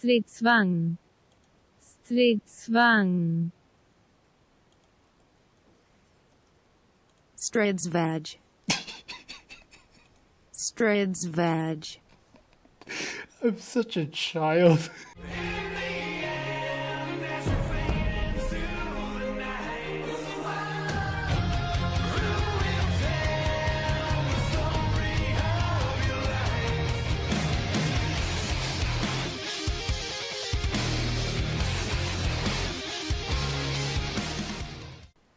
Stridsvagn. Stridsvagn. Stridsvagn. Stridsvagn. I'm such a child.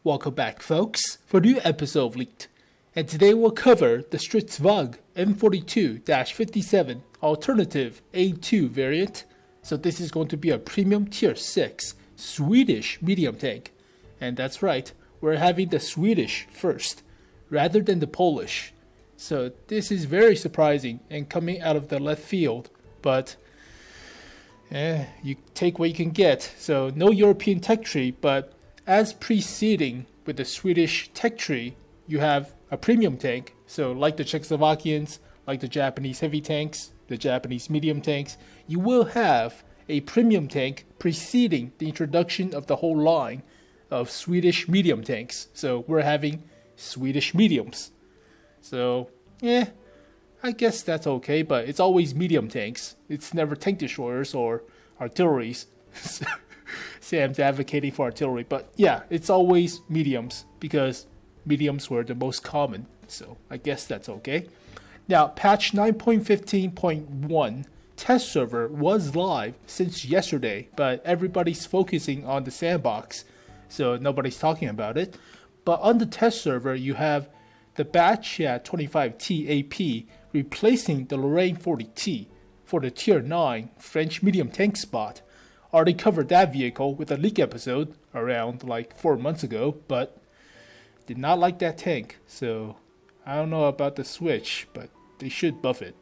Welcome back, folks, for a new episode of Leaked. And today we'll cover the Stridsvagn M42-57 Alternative A2 variant. So this is going to be a premium tier 6 Swedish medium tank. And that's right, we're having the Swedish first, rather than the Polish. So this is very surprising and coming out of the left field, but you take what you can get. So no European tech tree, but as preceding with the Swedish tech tree, you have a premium tank. So like the Czechoslovakians, like the Japanese heavy tanks, the Japanese medium tanks, you will have a premium tank preceding the introduction of the whole line of Swedish medium tanks. So we're having Swedish mediums. So, I guess that's okay, but it's always medium tanks. It's never tank destroyers or artilleries. Sam's advocating for artillery, but yeah, it's always mediums because mediums were the most common, so I guess that's okay. Now, patch 9.15.1 test server was live since yesterday, but everybody's focusing on the sandbox, so nobody's talking about it. But on the test server, you have the batch at 25T AP replacing the Lorraine 40T for the tier 9 French medium tank spot. Already covered that vehicle with a leak episode around like 4 months ago, but did not like that tank, so I don't know about the switch, but they should buff it.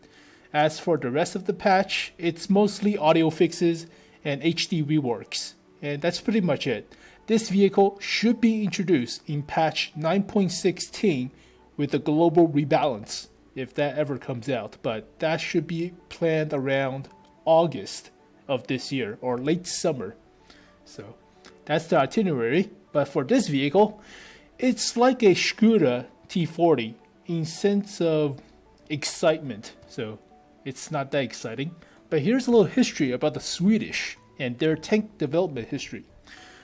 As for the rest of the patch, it's mostly audio fixes and HD reworks, and that's pretty much it. This vehicle should be introduced in patch 9.16 with a global rebalance, if that ever comes out, but that should be planned around August of this year or late summer. So that's the itinerary. But for this vehicle, it's like a Skoda T40 in sense of excitement. So it's not that exciting. But here's a little history about the Swedish and their tank development history.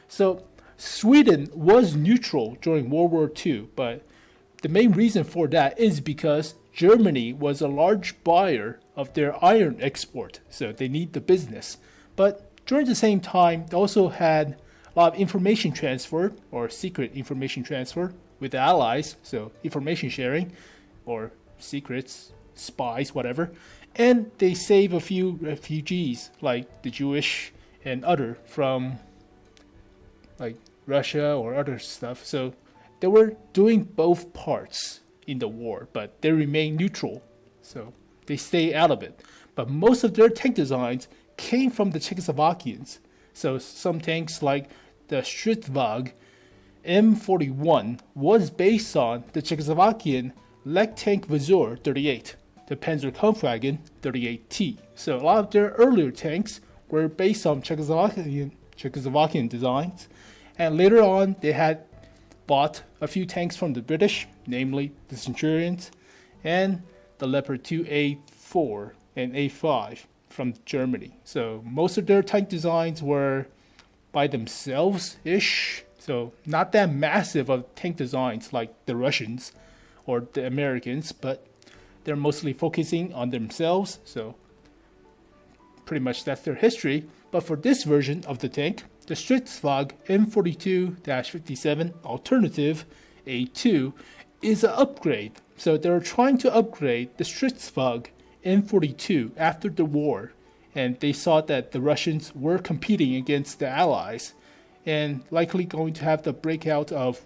So Sweden was neutral during World War II, but the main reason for that is because Germany was a large buyer of their iron export, so they need the business. But during the same time, they also had a lot of information transfer, or secret information transfer, with the Allies, so information sharing, or secrets, spies, whatever. And they save a few refugees, like the Jewish and other, from like Russia or other stuff. So they were doing both parts in the war, but they remain neutral, so they stay out of it. But most of their tank designs came from the Czechoslovakians. So some tanks like the Stridsvagn M41 was based on the Czechoslovakian Lvkan Vizor 38, the Panzerkampfwagen 38T. So a lot of their earlier tanks were based on Czechoslovakian designs, and later on they had bought a few tanks from the British, namely the Centurions and the Leopard 2A4 and A5 from Germany. So most of their tank designs were by themselves-ish, so not that massive of tank designs like the Russians or the Americans, but they're mostly focusing on themselves, so pretty much that's their history. But for this version of the tank, the Stridsvagn M42-57 Alternative A2 is an upgrade. So they're trying to upgrade the Stridsvagn M42 after the war, and they saw that the Russians were competing against the Allies and likely going to have the breakout of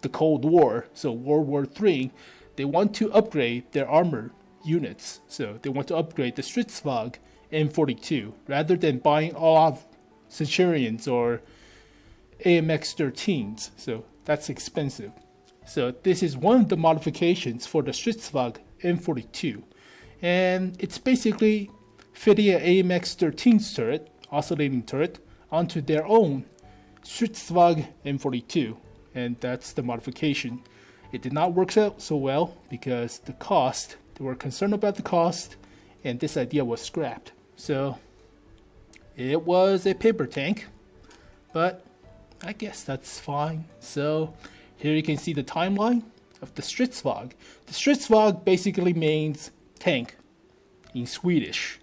the Cold War, so World War III. They want to upgrade their armor units, so they want to upgrade the Stridsvagn M42 rather than buying all of Centurions or AMX-13s, so that's expensive. So this is one of the modifications for the Stridsvagn M42, and it's basically fitting an AMX-13 turret, oscillating turret, onto their own Stridsvagn M42, and that's the modification. It did not work out so well because the cost, they were concerned about the cost, and this idea was scrapped. So it was a paper tank, but I guess that's fine. So here you can see the timeline of the Stridsvagn. The Stridsvagn basically means tank in Swedish.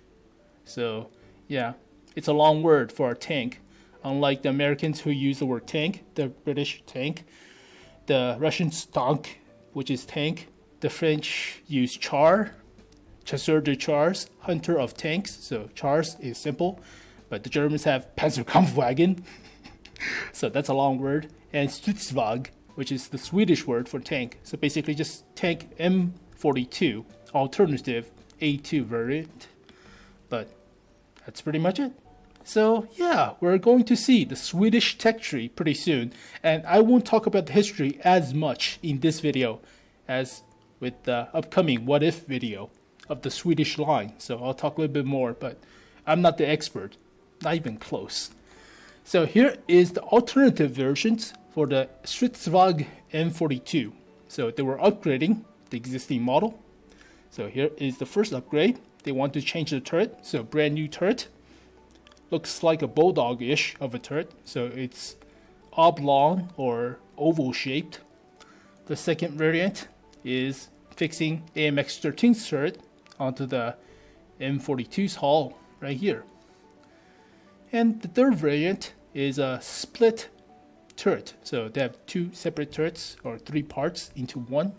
So yeah, it's a long word for a tank. Unlike the Americans who use the word tank, the British tank, the Russians tank, which is tank. The French use char, chasseur de chars, hunter of tanks. So chars is simple, but the Germans have Panzerkampfwagen. So that's a long word. And Stridsvagn, which is the Swedish word for tank. So basically just tank M42, alternative A2 variant. But that's pretty much it. So yeah, we're going to see the Swedish tech tree pretty soon. And I won't talk about the history as much in this video as with the upcoming what if video of the Swedish line. So I'll talk a little bit more, but I'm not the expert, not even close. So here is the alternative versions for the Stridsvagn M42. So they were upgrading the existing model. So here is the first upgrade. They want to change the turret, so brand new turret. Looks like a bulldog-ish of a turret, so it's oblong or oval shaped. The second variant is fixing AMX-13's turret onto the M42's hull right here. And the third variant is a split turret. So they have two separate turrets or three parts into one,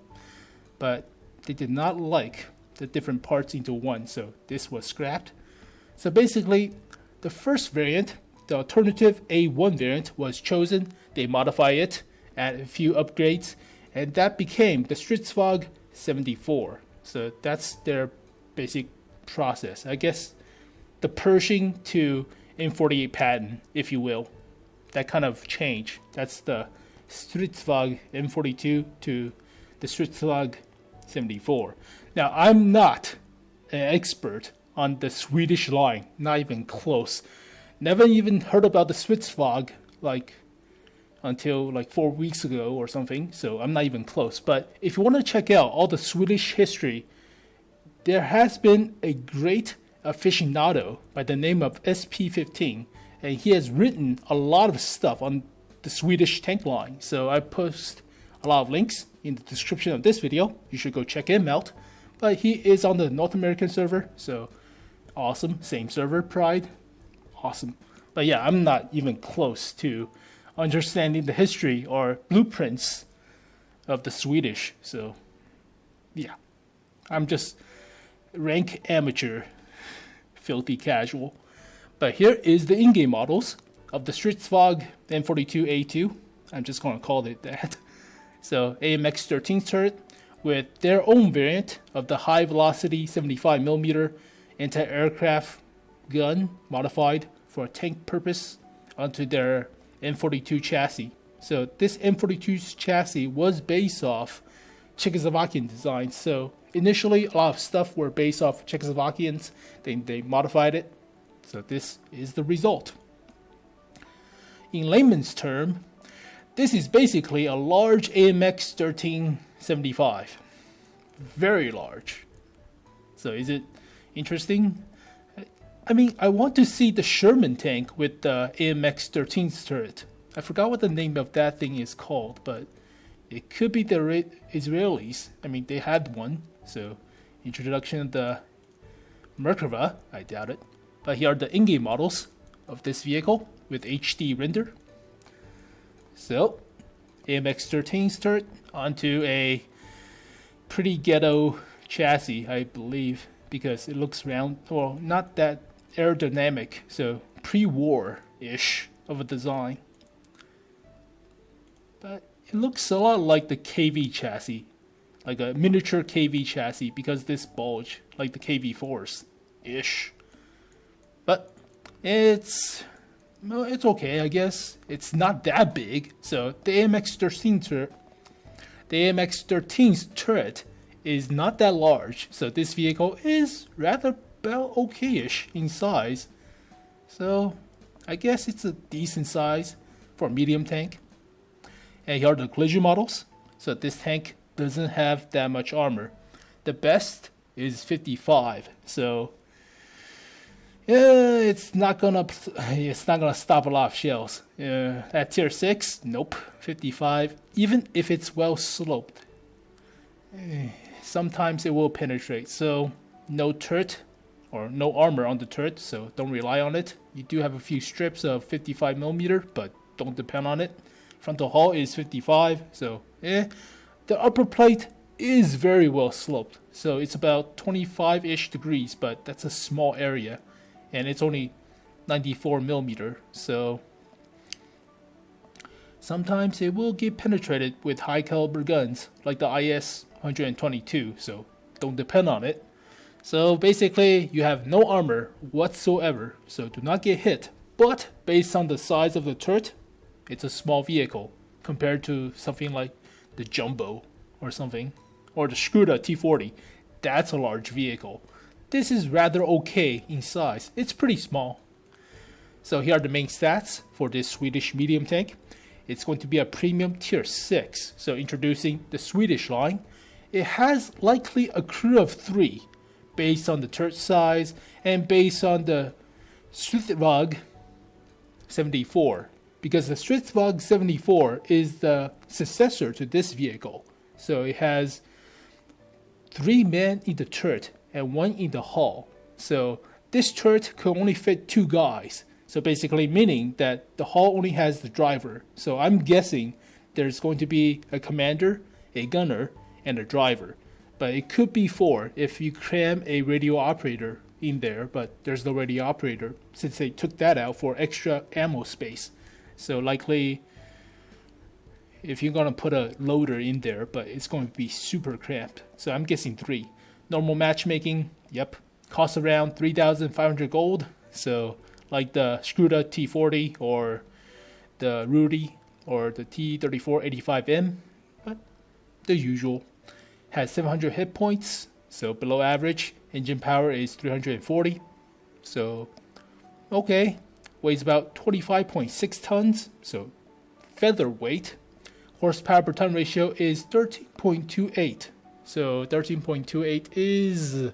but they did not like the different parts into one, so this was scrapped. So basically, the first variant, the alternative A1 variant, was chosen. They modify it, add a few upgrades, and that became the Stridsvagn 74. So that's their basic process. I guess the Pershing to M48 pattern, if you will. That kind of change. That's the Stridsvagn M42 to the Stridsvagn 74. Now, I'm not an expert on the Swedish line, not even close. Never even heard about the Stridsvagn until 4 weeks ago or something, so I'm not even close. But if you want to check out all the Swedish history, there has been a great aficionado by the name of SP15, and he has written a lot of stuff on the Swedish tank line. So I post a lot of links in the description of this video. You should go check him out. But he is on the North American server, so awesome. Same server, Pride. Awesome. But yeah, I'm not even close to understanding the history or blueprints of the Swedish. So yeah, I'm just rank amateur, filthy casual. But here is the in-game models of the Stridsvagn M42A2. I'm just going to call it that. So AMX-13 turret with their own variant of the high-velocity 75mm anti-aircraft gun modified for a tank purpose onto their M42 chassis. So this M42's chassis was based off Czechoslovakian design. So initially, a lot of stuff were based off Czechoslovakians. They modified it. So this is the result. In layman's term, this is basically a large AMX 1375. Very large. So is it interesting? I mean, I want to see the Sherman tank with the AMX 13's turret. I forgot what the name of that thing is called, but it could be the Israelis. I mean, they had one. So introduction of the Merkava, I doubt it. But here are the in-game models of this vehicle with HD render. So, AMX-13's turret onto a pretty ghetto chassis, I believe, because it looks round, well, not that aerodynamic, so pre-war-ish of a design. But it looks a lot like the KV chassis, like a miniature KV chassis, because this bulge, like the KV4s-ish. But it's okay, I guess. It's not that big. So the AMX-13's turret is not that large. So this vehicle is rather about okay-ish in size. So I guess it's a decent size for a medium tank. And here are the collision models. So this tank doesn't have that much armor. The best is 55. So yeah, it's not gonna stop a lot of shells. At tier 6, nope. 55, even if it's well sloped, sometimes it will penetrate. So no turret or no armor on the turret, so don't rely on it. You do have a few strips of 55mm, but don't depend on it. Frontal hull is 55, so the upper plate is very well sloped, so it's about 25-ish degrees, but that's a small area, and it's only 94mm, so sometimes it will get penetrated with high caliber guns like the IS-122, so don't depend on it. So basically you have no armor whatsoever, so do not get hit. But based on the size of the turret, it's a small vehicle compared to something like the Jumbo or something, or the Strv T40. That's a large vehicle. This is rather okay in size. It's pretty small. So here are the main stats for this Swedish medium tank. It's going to be a premium tier 6, so introducing the Swedish line. It has likely a crew of 3 based on the turret size and based on the Stridsvagn 74, because the Stridsvagn 74 is the successor to this vehicle. So it has 3 men in the turret and 1 in the hull. So this turret could only fit 2 guys. So basically meaning that the hull only has the driver. So I'm guessing there's going to be a commander, a gunner, and a driver. But it could be 4 if you cram a radio operator in there, but there's no radio operator since they took that out for extra ammo space. So likely if you're gonna put a loader in there, but it's going to be super cramped. So I'm guessing 3. Normal matchmaking, yep, costs around 3,500 gold. So like the Strv T40 or the Rudy or the T3485M, but the usual. Has 700 hit points, so below average. Engine power is 340, so okay. Weighs about 25.6 tons, so featherweight. Horsepower per ton ratio is 13.28, so 13.28 is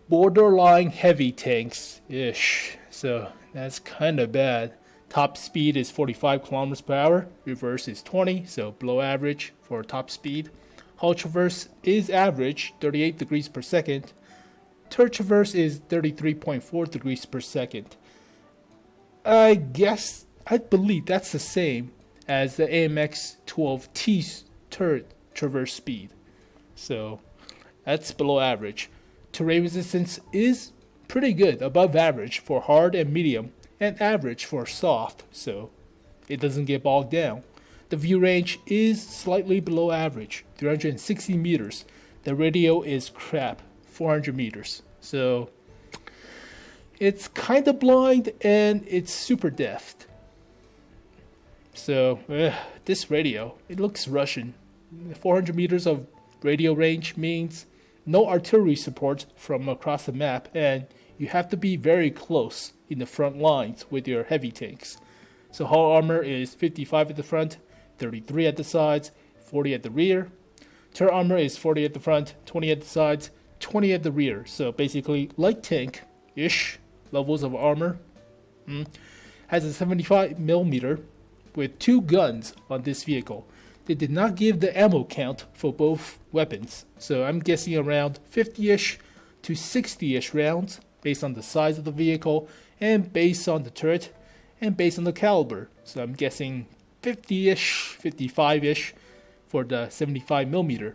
borderline heavy tanks-ish, so that's kind of bad. Top speed is 45 kilometers per hour, reverse is 20, so below average for top speed. Hull traverse is average, 38 degrees per second. Turret traverse is 33.4 degrees per second. I believe that's the same as the AMX-12T's turret traverse speed. So that's below average. Terrain resistance is pretty good, above average for hard and medium, and average for soft, so it doesn't get bogged down. The view range is slightly below average, 360 meters. The radio is crap, 400 meters. So it's kind of blind and it's super deft. So this radio, it looks Russian. 400 meters of radio range means no artillery support from across the map, and you have to be very close in the front lines with your heavy tanks. So hull armor is 55 at the front, 33 at the sides, 40 at the rear. Turret armor is 40 at the front, 20 at the sides, 20 at the rear. So basically light tank-ish levels of armor. Has a 75mm with 2 guns on this vehicle. They did not give the ammo count for both weapons, so I'm guessing around 50-ish to 60-ish rounds based on the size of the vehicle and based on the turret and based on the caliber. So I'm guessing 50-ish, 55-ish for the 75mm.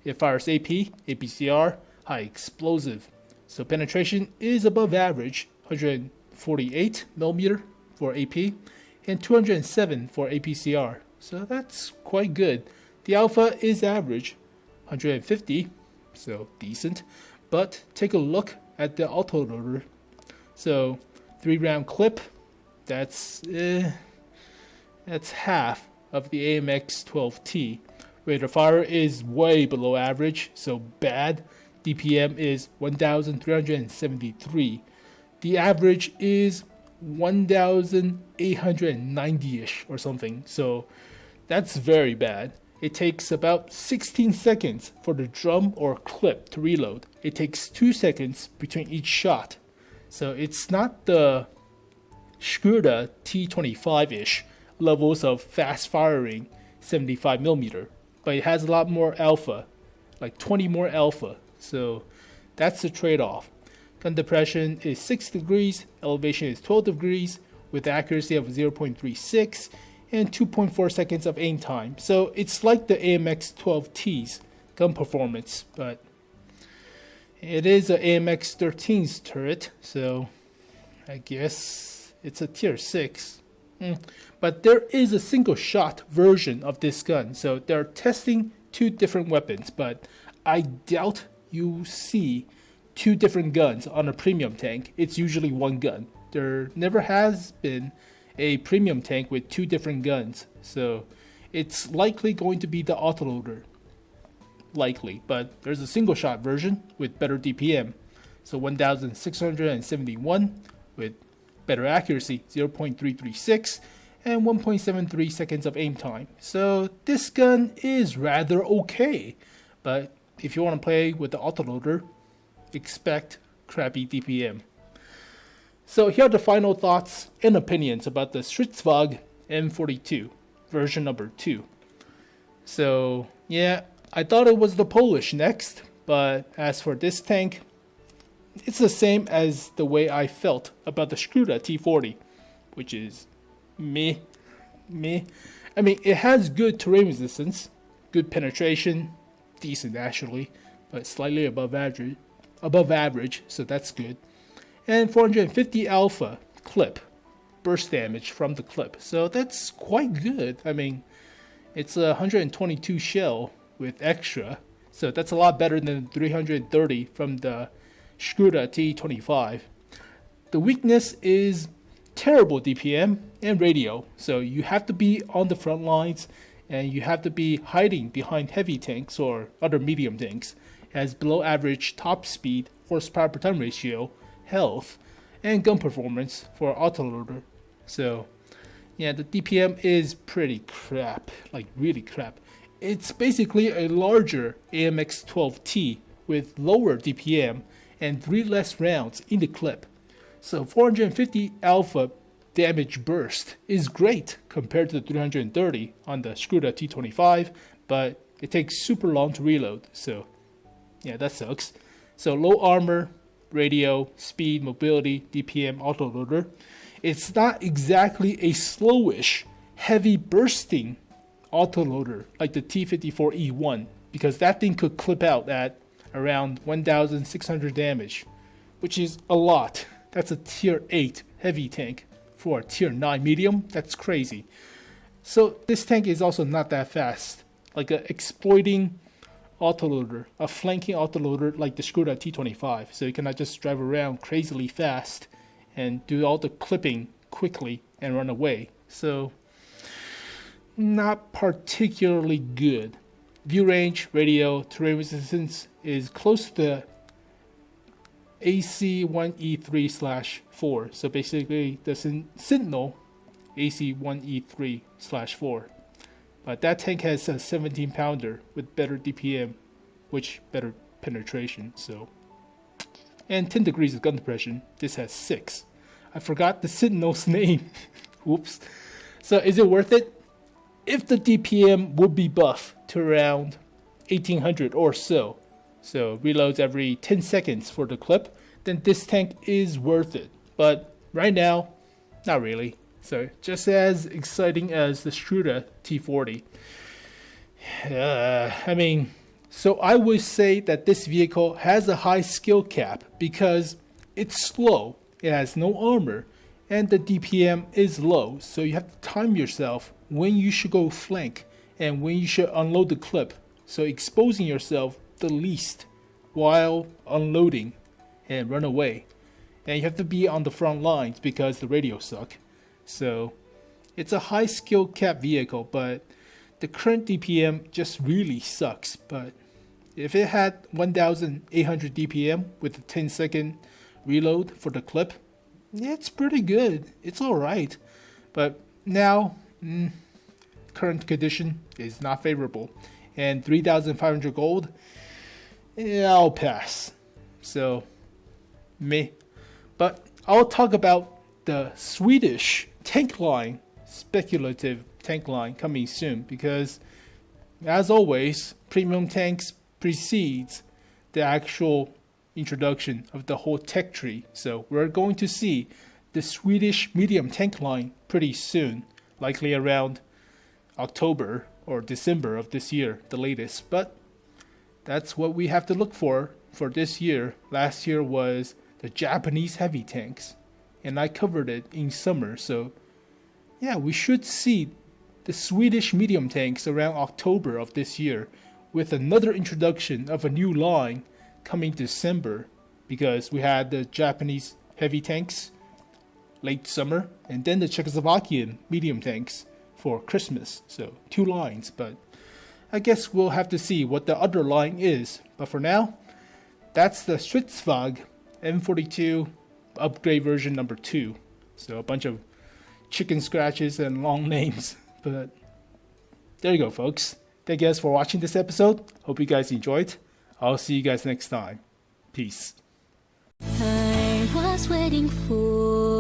It fires AP, APCR, high explosive. So penetration is above average, 148mm for AP and 207 for APCR. So that's quite good. The alpha is average, 150, so decent. But take a look at the autoloader. So 3-round clip, that's half of the AMX-12T. Rate of fire is way below average, so bad. DPM is 1,373. The average is 1,890-ish or something. So that's very bad. It takes about 16 seconds for the drum or clip to reload. It takes 2 seconds between each shot. So it's not the Strv T25-ish levels of fast firing 75mm, but it has a lot more alpha, like 20 more alpha. So that's the trade-off. Gun depression is 6 degrees, elevation is 12 degrees, with accuracy of 0.36 and 2.4 seconds of aim time. So it's like the AMX-12T's gun performance, but it is a AMX-13's turret, so I guess it's a tier 6. But there is a single shot version of this gun, so they're testing 2 different weapons, but I doubt you see 2 different guns on a premium tank. It's usually 1 gun. There never has been a premium tank with 2 different guns, so it's likely going to be the autoloader. Likely, but there's a single shot version with better DPM, so 1,671 with better accuracy, 0.336 and 1.73 seconds of aim time. So this gun is rather okay, but if you want to play with the autoloader, expect crappy DPM. So here are the final thoughts and opinions about the Stridsvagn M42 version number 2. So yeah, I thought it was the Polish next, but as for this tank, it's the same as the way I felt about the Strv T40, which is meh. I mean, it has good terrain resistance, good penetration, decent actually, but slightly above average, so that's good. And 450 alpha clip, burst damage from the clip, so that's quite good. I mean, it's a 122 shell with extra, so that's a lot better than 330 from the Strv T25. The weakness is terrible DPM and radio, so you have to be on the front lines and you have to be hiding behind heavy tanks or other medium tanks. It has below average top speed, horsepower per ton ratio, health, and gun performance for autoloader. So yeah, the DPM is pretty crap, like really crap. It's basically a larger AMX-12T with lower DPM and 3 less rounds in the clip. So 450 alpha damage burst is great compared to the 330 on the Strv T25, but it takes super long to reload, so yeah, that sucks. So low armor, radio, speed, mobility, DPM, autoloader. It's not exactly a slowish, heavy bursting autoloader like the T54E1, because that thing could clip out at around 1,600 damage, which is a lot. That's a tier 8 heavy tank for a tier 9 medium. That's crazy. So this tank is also not that fast, like an exploiting autoloader, a flanking autoloader like the Strv T25. So you cannot just drive around crazily fast and do all the clipping quickly and run away. So not particularly good. View range, radio, terrain resistance is close to the AC1E3/4. So basically the Sentinel AC1E3/4. But that tank has a 17 pounder with better DPM, which better penetration. So, and 10 degrees of gun depression. This has 6. I forgot the Sentinel's name. Whoops. So is it worth it? If the DPM would be buffed to around 1800 or so reloads every 10 seconds for the clip, then this tank is worth it. But right now, not really. So just as exciting as the Strv T40. I mean, so I would say that this vehicle has a high skill cap because it's slow, it has no armor, and the DPM is low. So you have to time yourself when you should go flank and when you should unload the clip. So exposing yourself the least while unloading and run away. And you have to be on the front lines because the radios suck. So it's a high skill cap vehicle, but the current DPM just really sucks. But If it had 1800 DPM with a 10-second reload for the clip, it's pretty good. It's alright. But now, current condition is not favorable. And 3500 gold, I'll pass. So, meh. But I'll talk about the Swedish tank line, speculative tank line coming soon, because as always, premium tanks precedes the actual introduction of the whole tech tree. So we're going to see the Swedish Medium tank line pretty soon, likely around October or December of this year, the latest. But that's what we have to look for this year. Last year was the Japanese heavy tanks, and I covered it in summer. So yeah, we should see the Swedish medium tanks around October of this year, with another introduction of a new line coming December, because we had the Japanese heavy tanks late summer, and then the Czechoslovakian medium tanks for Christmas. So 2 lines, but I guess we'll have to see what the other line is. But for now, that's the Stridsvagn M42 upgrade version number 2. So a bunch of chicken scratches and long names. But there you go, folks. Thank you guys for watching this episode. Hope you guys enjoyed. I'll see you guys next time. Peace. I was waiting for